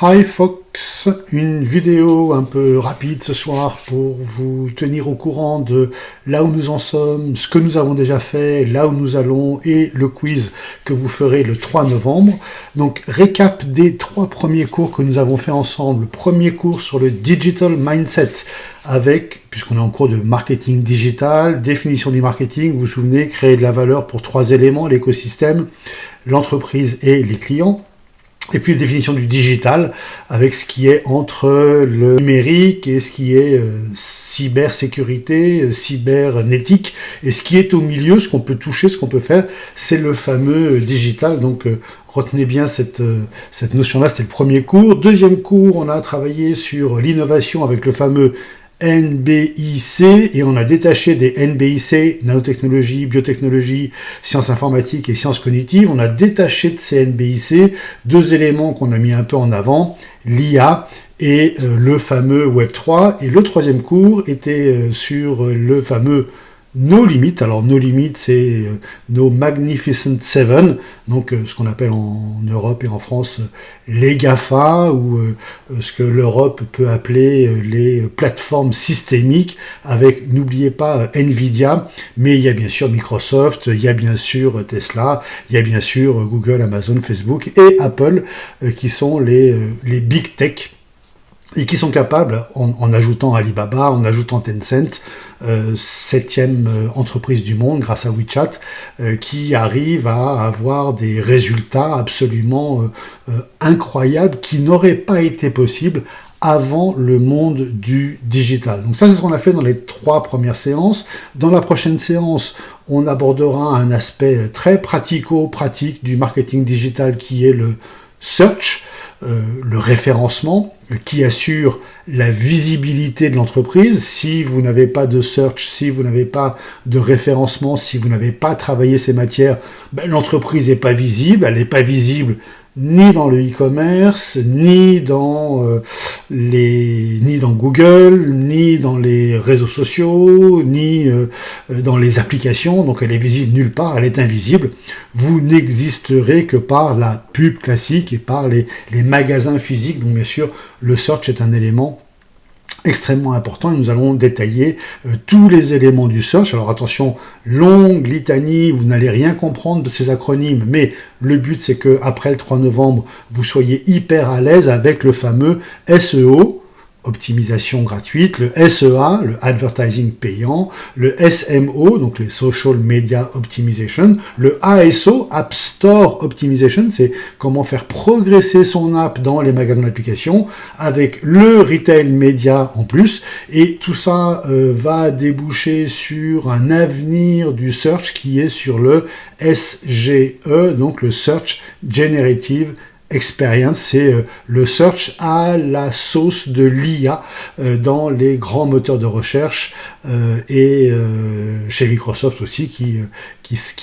Hi Fox, une vidéo un peu rapide ce soir pour vous tenir au courant de là où nous en sommes, ce que nous avons déjà fait, là où nous allons et le quiz que vous ferez le 3 novembre. Donc récap des 3 premiers cours que nous avons fait ensemble. Premier cours sur le Digital Mindset avec, puisqu'on est en cours de marketing digital, définition du marketing, vous vous souvenez, créer de la valeur pour 3 éléments, l'écosystème, l'entreprise et les clients. Et puis définition du digital, avec ce qui est entre le numérique et ce qui est cybersécurité, cybernétique, et ce qui est au milieu, ce qu'on peut toucher, ce qu'on peut faire, c'est le fameux digital. Donc retenez bien cette notion-là, c'était le premier cours. Deuxième cours, on a travaillé sur l'innovation avec le fameux NBIC, et on a détaché des NBIC, nanotechnologie, biotechnologie, sciences informatiques et sciences cognitives, on a détaché de ces NBIC 2 éléments qu'on a mis un peu en avant, l'IA et le fameux Web3, et le 3e cours était sur le fameux No Limit. Alors No Limit, c'est No Magnificent Seven, donc ce qu'on appelle en Europe et en France les GAFA, ou ce que l'Europe peut appeler les plateformes systémiques, avec, n'oubliez pas, Nvidia, mais il y a bien sûr Microsoft, il y a bien sûr Tesla, il y a bien sûr Google, Amazon, Facebook et Apple, qui sont les big tech, et qui sont capables, en ajoutant Alibaba, en ajoutant Tencent, 7e entreprise du monde grâce à WeChat, qui arrive à avoir des résultats absolument incroyables qui n'auraient pas été possibles avant le monde du digital. Donc ça, c'est ce qu'on a fait dans les 3 premières séances. Dans la prochaine séance, on abordera un aspect très pratico-pratique du marketing digital qui est le search, le référencement, qui assure la visibilité de l'entreprise. Si vous n'avez pas de search, si vous n'avez pas de référencement, si vous n'avez pas travaillé ces matières, l'entreprise n'est pas visible. Elle n'est pas visible ni dans le e-commerce, ni dans Google, ni dans les réseaux sociaux, ni dans les applications. Donc elle est visible nulle part, elle est invisible. Vous n'existerez que par la pub classique et par les magasins physiques. Donc bien sûr, le search est un élément extrêmement important, et nous allons détailler tous les éléments du search. Alors attention, longue litanie, vous n'allez rien comprendre de ces acronymes, mais le but c'est que après le 3 novembre, vous soyez hyper à l'aise avec le fameux SEO, optimisation gratuite, le SEA, le advertising payant, le SMO, donc les social media optimization, le ASO, App Store optimization, c'est comment faire progresser son app dans les magasins d'applications, avec le retail media en plus, et tout ça va déboucher sur un avenir du search qui est sur le SGE, donc le Search Generative Experience, c'est le search à la sauce de l'IA dans les grands moteurs de recherche, et chez Microsoft aussi qui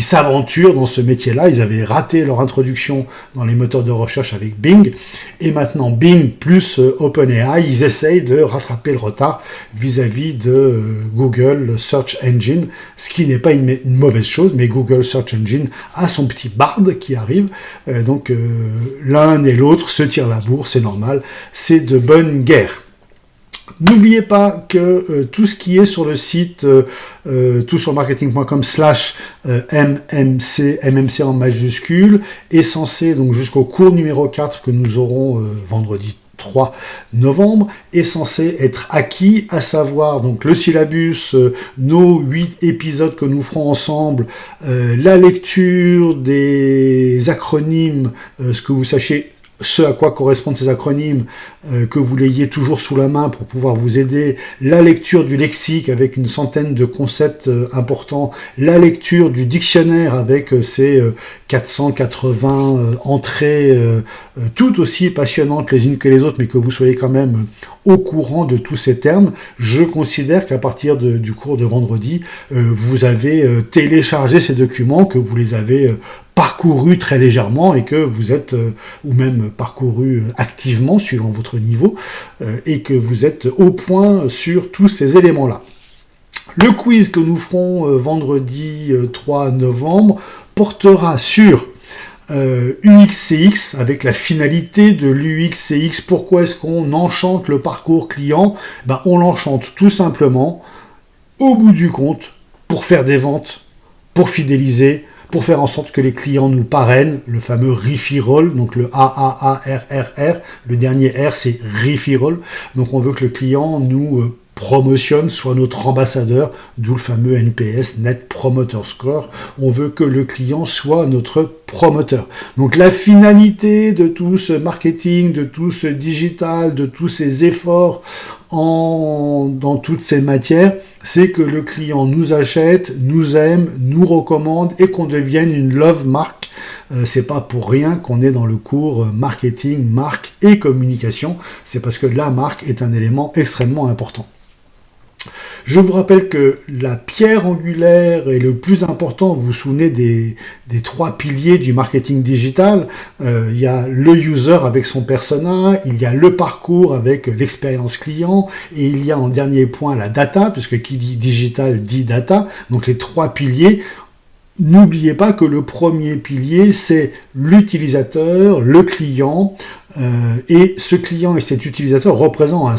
s'aventure dans ce métier-là. Ils avaient raté leur introduction dans les moteurs de recherche avec Bing, et maintenant Bing plus OpenAI, ils essayent de rattraper le retard vis-à-vis de Google Search Engine, ce qui n'est pas une mauvaise chose, mais Google Search Engine a son petit Bard qui arrive, donc l'un et l'autre se tirent la bourre, c'est normal, c'est de bonne guerre. N'oubliez pas que tout ce qui est sur le site toutsurmarketing.com/mmc en majuscule est censé, donc jusqu'au cours numéro 4 que nous aurons vendredi 3 novembre, est censé être acquis, à savoir donc le syllabus, nos 8 épisodes que nous ferons ensemble, la lecture des acronymes, ce que vous sachiez ce à quoi correspondent ces acronymes, que vous l'ayez toujours sous la main pour pouvoir vous aider, la lecture du lexique avec une centaine de concepts importants, la lecture du dictionnaire avec ses 480 entrées, toutes aussi passionnantes les unes que les autres, mais que vous soyez quand même au courant de tous ces termes. Je considère qu'à partir du cours de vendredi, vous avez téléchargé ces documents, que vous les avez parcouru très légèrement, et que vous êtes, ou même parcouru activement suivant votre niveau, et que vous êtes au point sur tous ces éléments-là. Le quiz que nous ferons vendredi 3 novembre portera sur UXCX avec la finalité de l'UXCX. Pourquoi est-ce qu'on enchante le parcours client? On l'enchante tout simplement, au bout du compte, pour faire des ventes, pour fidéliser, pour faire en sorte que les clients nous parrainent, le fameux referral, donc le AAARRR, le dernier R c'est referral, donc on veut que le client nous promotionne, soit notre ambassadeur, d'où le fameux NPS, Net Promoter Score. On veut que le client soit notre promoteur. Donc la finalité de tout ce marketing, de tout ce digital, de tous ces efforts dans toutes ces matières, c'est que le client nous achète, nous aime, nous recommande et qu'on devienne une love marque. C'est pas pour rien qu'on est dans le cours marketing, marque et communication. C'est parce que la marque est un élément extrêmement important. Je vous rappelle que la pierre angulaire et le plus important, vous vous souvenez des 3 piliers du marketing digital, il y a le user avec son persona, il y a le parcours avec l'expérience client, et il y a en dernier point la data, puisque qui dit digital dit data, donc les 3 piliers. N'oubliez pas que le premier pilier, c'est l'utilisateur, le client, et ce client et cet utilisateur représentent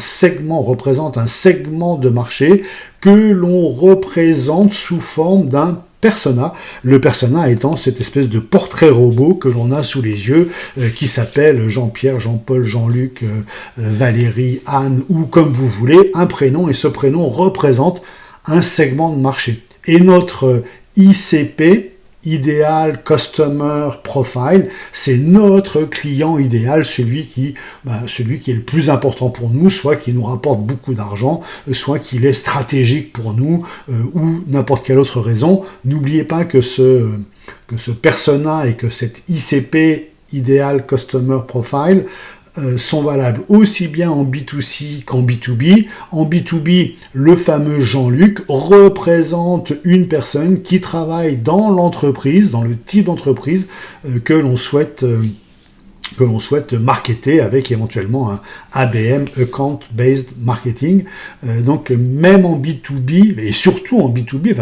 un segment de marché que l'on représente sous forme d'un persona. Le persona étant cette espèce de portrait robot que l'on a sous les yeux, qui s'appelle Jean-Pierre, Jean-Paul, Jean-Luc, Valérie, Anne, ou comme vous voulez, un prénom, et ce prénom représente un segment de marché. Et notre ICP, Ideal Customer Profile, c'est notre client idéal, celui qui est le plus important pour nous, soit qui nous rapporte beaucoup d'argent, soit qu'il est stratégique pour nous, ou n'importe quelle autre raison. N'oubliez pas que ce persona et que cet ICP, Ideal Customer Profile, sont valables aussi bien en B2C qu'en B2B. En B2B, le fameux Jean-Luc représente une personne qui travaille dans l'entreprise, dans le type d'entreprise que l'on souhaite marketer avec éventuellement un ABM, Account Based Marketing. Donc même en B2B, et surtout en B2B,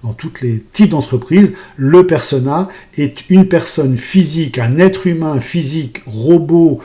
dans tous les types d'entreprises, le persona est une personne physique, un être humain physique, robot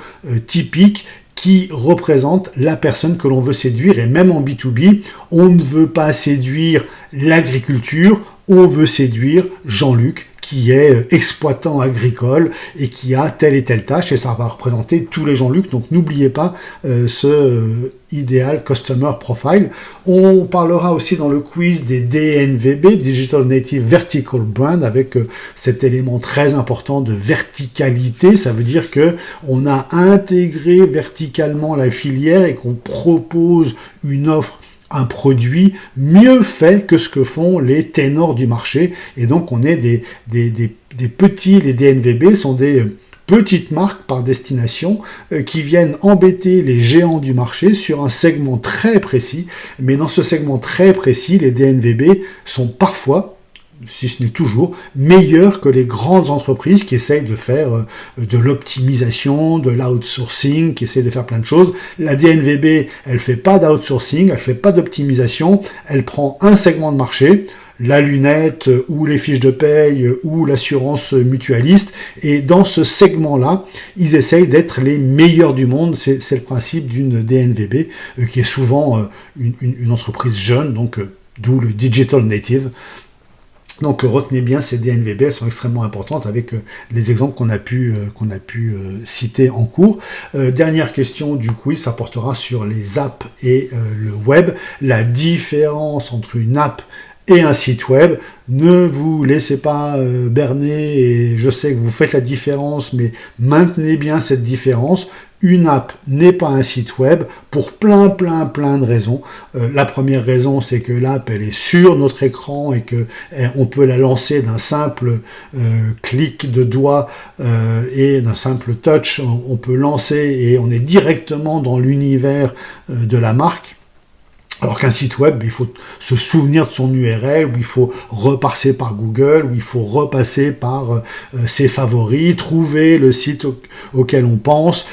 typique, qui représente la personne que l'on veut séduire. Et même en B2B, on ne veut pas séduire l'agriculture, on veut séduire Jean-Luc, qui est exploitant agricole et qui a telle et telle tâche, et ça va représenter tous les Jean-Luc. Donc n'oubliez pas ce Ideal Customer Profile. On parlera aussi dans le quiz des DNVB, Digital Native Vertical Brand, avec cet élément très important de verticalité. Ça veut dire que on a intégré verticalement la filière et qu'on propose une offre, un produit mieux fait que ce que font les ténors du marché. Et donc on est des petits, les DNVB sont des petites marques par destination qui viennent embêter les géants du marché sur un segment très précis. Mais dans ce segment très précis, les DNVB sont parfois, si ce n'est toujours, meilleur que les grandes entreprises qui essayent de faire de l'optimisation, de l'outsourcing, qui essayent de faire plein de choses. La DNVB, elle fait pas d'outsourcing, elle fait pas d'optimisation, elle prend un segment de marché, la lunette ou les fiches de paye ou l'assurance mutualiste, et dans ce segment-là, ils essayent d'être les meilleurs du monde. C'est le principe d'une DNVB, qui est souvent une entreprise jeune, donc d'où le Digital Native. Donc retenez bien ces DNVB, elles sont extrêmement importantes avec les exemples qu'on a pu citer en cours. Dernière question du quiz, ça portera sur les apps et le web. La différence entre une app et un site web. Ne vous laissez pas berner, et je sais que vous faites la différence, mais maintenez bien cette différence. Une app n'est pas un site web pour plein de raisons. La première raison, c'est que l'app, elle est sur notre écran et que on peut la lancer d'un simple clic de doigt et d'un simple touch. On peut lancer et on est directement dans l'univers de la marque. Alors qu'un site web, il faut se souvenir de son URL, où il faut repasser par Google, où il faut repasser par ses favoris, trouver le site auquel on pense.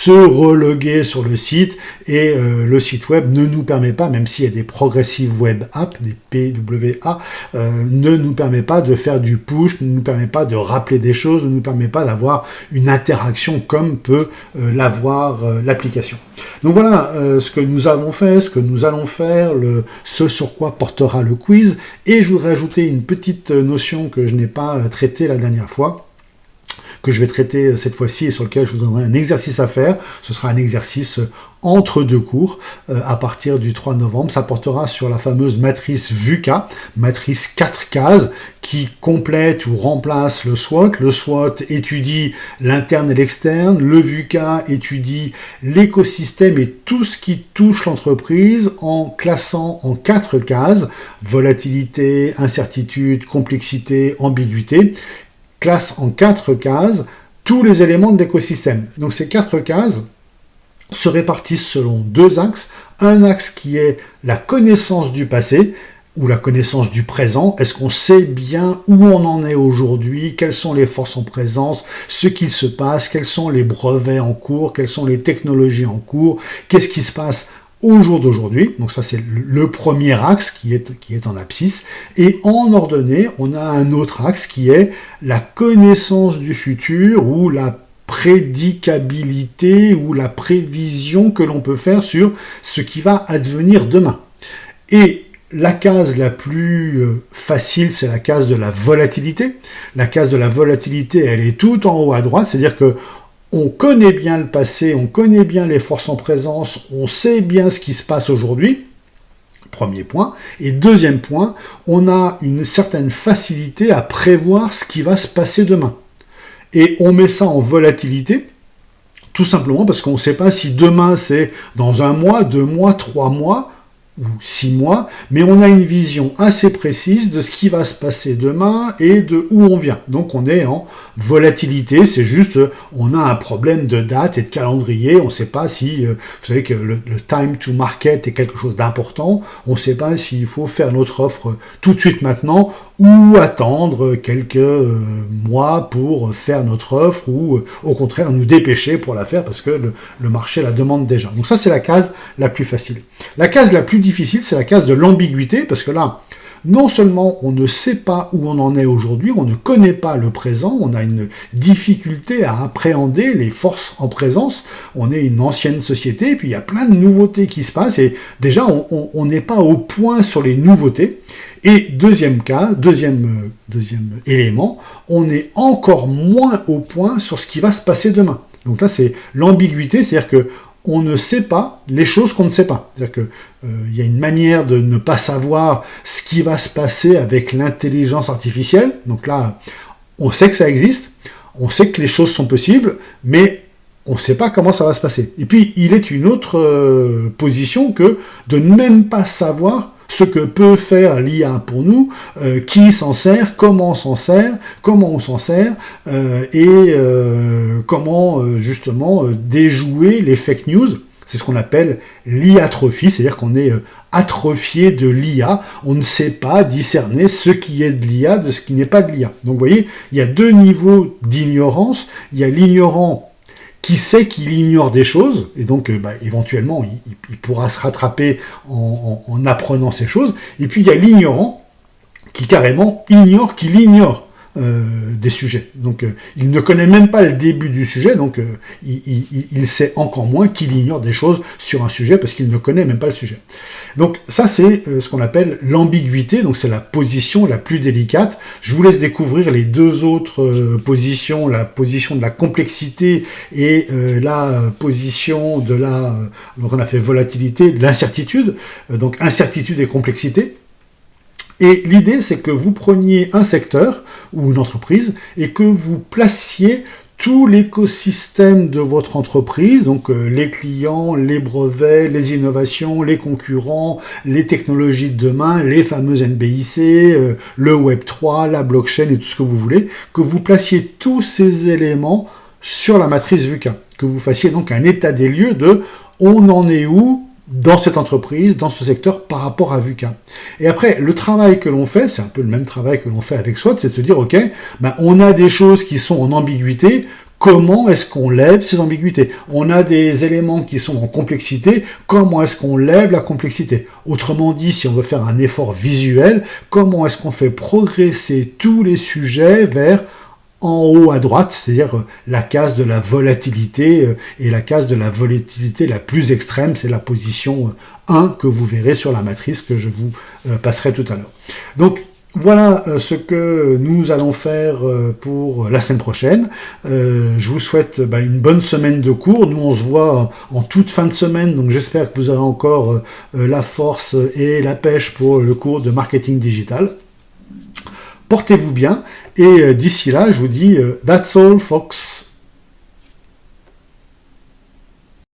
se reloguer sur le site et le site web ne nous permet pas, même s'il y a des Progressive Web Apps, des PWA, ne nous permet pas de faire du push, ne nous permet pas de rappeler des choses, ne nous permet pas d'avoir une interaction comme peut l'avoir l'application. Donc voilà ce que nous avons fait, ce que nous allons faire, ce sur quoi portera le quiz, et je voudrais ajouter une petite notion que je n'ai pas traitée la dernière fois, que je vais traiter cette fois-ci et sur lequel je vous donnerai un exercice à faire. Ce sera un exercice entre deux cours à partir du 3 novembre. Ça portera sur la fameuse matrice VUCA, matrice 4 cases, qui complète ou remplace le SWOT. Le SWOT étudie l'interne et l'externe. Le VUCA étudie l'écosystème et tout ce qui touche l'entreprise en classant en 4 cases: volatilité, incertitude, complexité, ambiguïté. Classe en 4 cases tous les éléments de l'écosystème. Donc ces 4 cases se répartissent selon 2 axes. Un axe qui est la connaissance du passé ou la connaissance du présent. Est-ce qu'on sait bien où on en est aujourd'hui? Quelles sont les forces en présence? Ce qu'il se passe? Quels sont les brevets en cours? Quelles sont les technologies en cours? Qu'est-ce qui se passe au jour d'aujourd'hui? Donc ça, c'est le premier axe qui est en abscisse. Et en ordonnée, on a un autre axe qui est la connaissance du futur ou la prédicabilité ou la prévision que l'on peut faire sur ce qui va advenir demain. Et la case la plus facile, c'est la case de la volatilité. La case de la volatilité, elle est tout en haut à droite, c'est-à-dire que on connaît bien le passé, on connaît bien les forces en présence, on sait bien ce qui se passe aujourd'hui, premier point. Et deuxième point, on a une certaine facilité à prévoir ce qui va se passer demain. Et on met ça en volatilité, tout simplement parce qu'on ne sait pas si demain c'est dans 1 mois, 2 mois, 3 mois, ou 6 mois, mais on a une vision assez précise de ce qui va se passer demain et de où on vient. Donc on est en volatilité, c'est juste, on a un problème de date et de calendrier, on ne sait pas si, vous savez que le time to market est quelque chose d'important, on ne sait pas s'il faut faire notre offre tout de suite maintenant, ou attendre quelques mois pour faire notre offre, ou au contraire nous dépêcher pour la faire parce que le marché la demande déjà. Donc ça, c'est la case la plus facile. La case la plus difficile, c'est la case de l'ambiguïté, parce que là, non seulement on ne sait pas où on en est aujourd'hui, on ne connaît pas le présent, on a une difficulté à appréhender les forces en présence, on est une ancienne société, et puis il y a plein de nouveautés qui se passent, et déjà on n'est pas au point sur les nouveautés. Et deuxième élément, on est encore moins au point sur ce qui va se passer demain. Donc là, c'est l'ambiguïté, c'est-à-dire que on ne sait pas les choses qu'on ne sait pas. C'est-à-dire qu'il y a une manière de ne pas savoir ce qui va se passer avec l'intelligence artificielle. Donc là, on sait que ça existe, on sait que les choses sont possibles, mais on ne sait pas comment ça va se passer. Et puis, il est une autre position que de ne même pas savoir ce que peut faire l'IA pour nous, qui s'en sert, comment on s'en sert, et comment justement déjouer les fake news. C'est ce qu'on appelle l'IAtrophie, c'est-à-dire qu'on est atrophié de l'IA, on ne sait pas discerner ce qui est de l'IA de ce qui n'est pas de l'IA. Donc vous voyez, il y a 2 niveaux d'ignorance, il y a l'ignorant qui sait qu'il ignore des choses, et donc éventuellement il pourra se rattraper en apprenant ces choses, et puis il y a l'ignorant qui carrément ignore qu'il ignore des sujets. Donc il ne connaît même pas le début du sujet, donc il sait encore moins qu'il ignore des choses sur un sujet parce qu'il ne connaît même pas le sujet. Donc ça, c'est ce qu'on appelle l'ambiguïté, donc c'est la position la plus délicate. Je vous laisse découvrir les 2 autres positions, la position de la complexité et la position de donc on a fait volatilité, de l'incertitude, donc incertitude et complexité. Et l'idée, c'est que vous preniez un secteur ou une entreprise et que vous placiez tout l'écosystème de votre entreprise, donc les clients, les brevets, les innovations, les concurrents, les technologies de demain, les fameuses NBIC, le Web3, la blockchain et tout ce que vous voulez, que vous placiez tous ces éléments sur la matrice VUCA, que vous fassiez donc un état des lieux de on en est où dans cette entreprise, dans ce secteur, par rapport à VUCA. Et après, le travail que l'on fait, c'est un peu le même travail que l'on fait avec SWOT, c'est de se dire, ok, on a des choses qui sont en ambiguïté, comment est-ce qu'on lève ces ambiguïtés? On a des éléments qui sont en complexité, comment est-ce qu'on lève la complexité? Autrement dit, si on veut faire un effort visuel, comment est-ce qu'on fait progresser tous les sujets vers en haut à droite, c'est-à-dire la case de la volatilité, et la case de la volatilité la plus extrême, c'est la position 1 que vous verrez sur la matrice que je vous passerai tout à l'heure. Donc, voilà ce que nous allons faire pour la semaine prochaine. Je vous souhaite une bonne semaine de cours. Nous, on se voit en toute fin de semaine, donc j'espère que vous aurez encore la force et la pêche pour le cours de marketing digital. Portez-vous bien, et d'ici là, je vous dis « That's all, folks ».